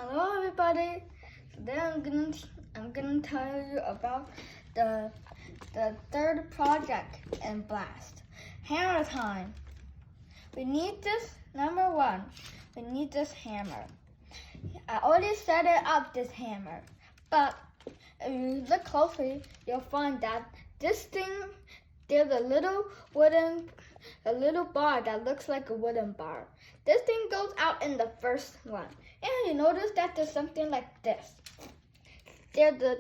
Hello everybody. Today I'm gonna tell you about the third project in Blast. Hammer time. We need this number one. We need this hammer. I already set it up, this hammer, but if you look closely, you'll find that this thing, there's a little bar that looks like a wooden bar. This thing goes out in the first one. And you notice that there's something like this. There's a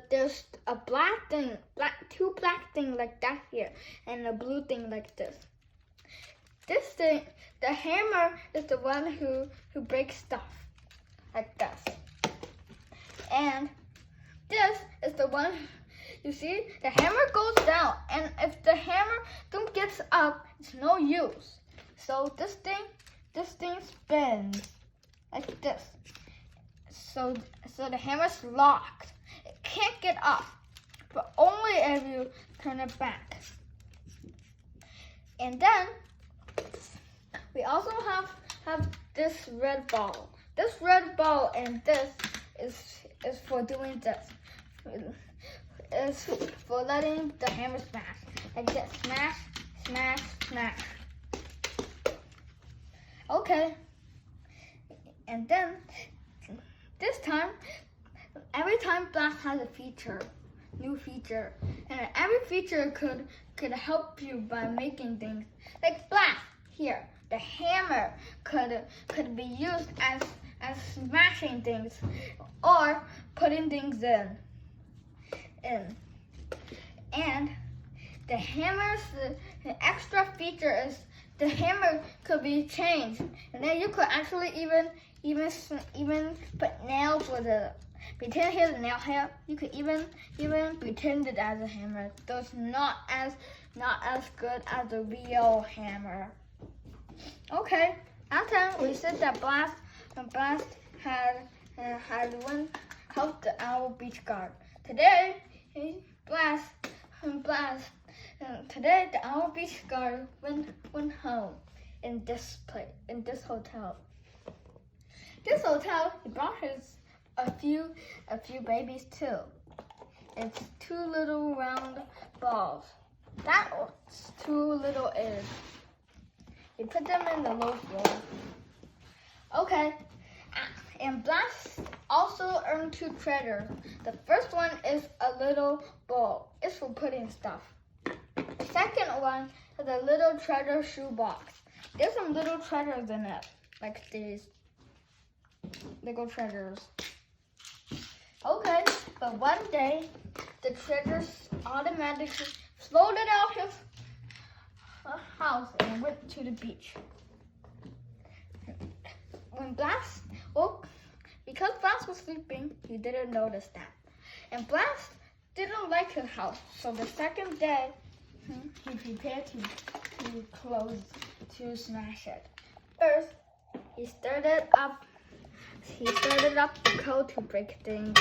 two black thing like that here, and a blue thing like this. This thing, the hammer is the one who breaks stuff like this. And this is the one, you see, the hammer goes down, and if the hammer don't get up, it's no use. So this thing spins like this. So the hammer's locked. It can't get up, but only if you turn it back. And then we also have this red ball. This red ball and this is for doing this. Is for letting the hammer smash. Like this. Smash, smash, smash. Okay. And then this time, every time Blast has a new feature, and every feature could help you by making things. Like Blast here, the hammer could be used as smashing things or putting things in. And the hammer's the extra feature is the hammer could be changed, and then you could actually even put nails with it. Pretend here's a nail here. You could even pretend it as a hammer. Though it's not as good as a real hammer. Okay, last time we said that Blast had helped the Owl Beach Guard. Today, today the Owl Beach Guard went home in this hotel. This hotel, he brought a few babies too. It's two little round balls. That was two little eggs. He put them in the loaf roll. Okay, and Blast also earned two treasures. The first one is a little bowl. It's for putting stuff. The second one is a little treasure shoebox. There's some little treasures in it, like these little treasures. Okay, but one day the treasures automatically floated out his house and went to the beach. When Blast woke, because Blast was sleeping, he didn't notice that. And Blast didn't like his house, so the second day he prepared to smash it. First, he started up the code to break things.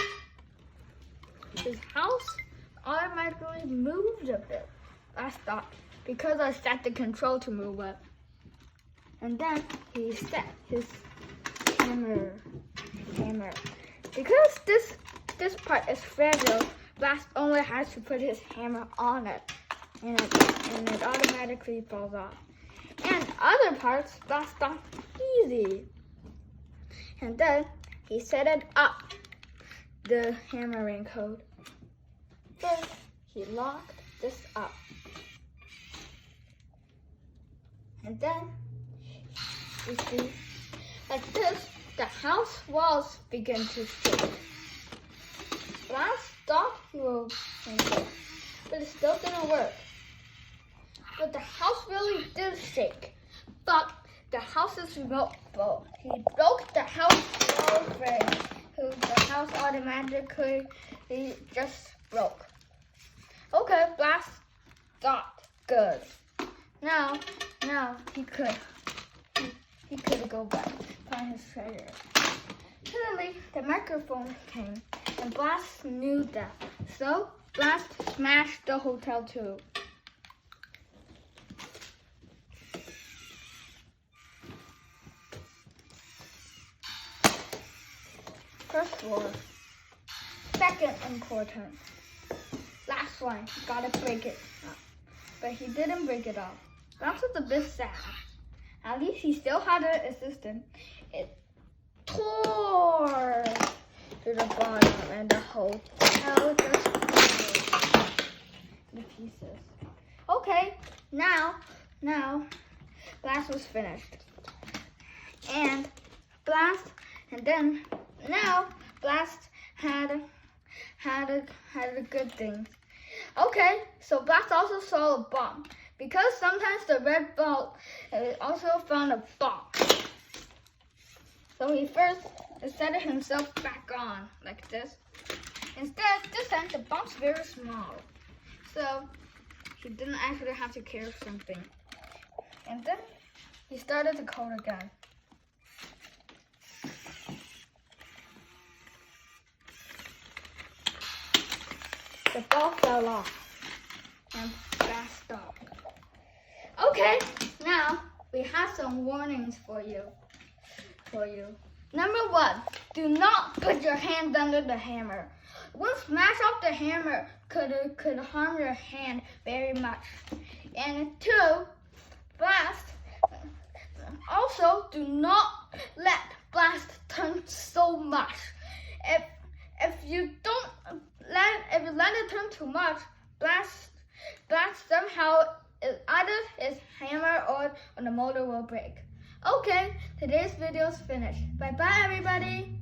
His house automatically moved a bit. I stopped because I set the control to move it. And then he set his hammer. Because this part is fragile, Blast only has to put his hammer on it, and it automatically falls off. And other parts, Blast thought easy. And then he set it up, the hammering code. First, he locked this up. And then, you see, like this, the house walls begin to shake. Blast thought he would change it, but it still didn't work. But the house really did shake. But the house is broke. He broke the house frame. The house automatically just broke. Okay, Blast thought good. Now he could go back, find his treasure. Suddenly the microphone came, and Blast knew that. So Blast smashed the hotel too. first was second important. Last one, gotta break it up. But he didn't break it up. That was a bit sad. At least he still had an assistant. It tore to the bottom and the whole hell just the pieces. Okay, now Blast was finished. And then now Blast had a good thing. Okay, so Blast also saw a bomb because sometimes the red ball also found a bomb. So he first set himself back on like this. Instead, this time the bomb's very small, so he didn't actually have to carry something. And then he started to code again. The ball fell off and Blast stopped. Okay, now we have some warnings for you. Number 1, do not put your hand under the hammer. One smash off the hammer could harm your hand very much. And 2, Blast. Also, do not let Blast turn so much. If you let it turn too much, Blast somehow either his hammer or the motor will break. Okay, today's video is finished. Bye bye everybody.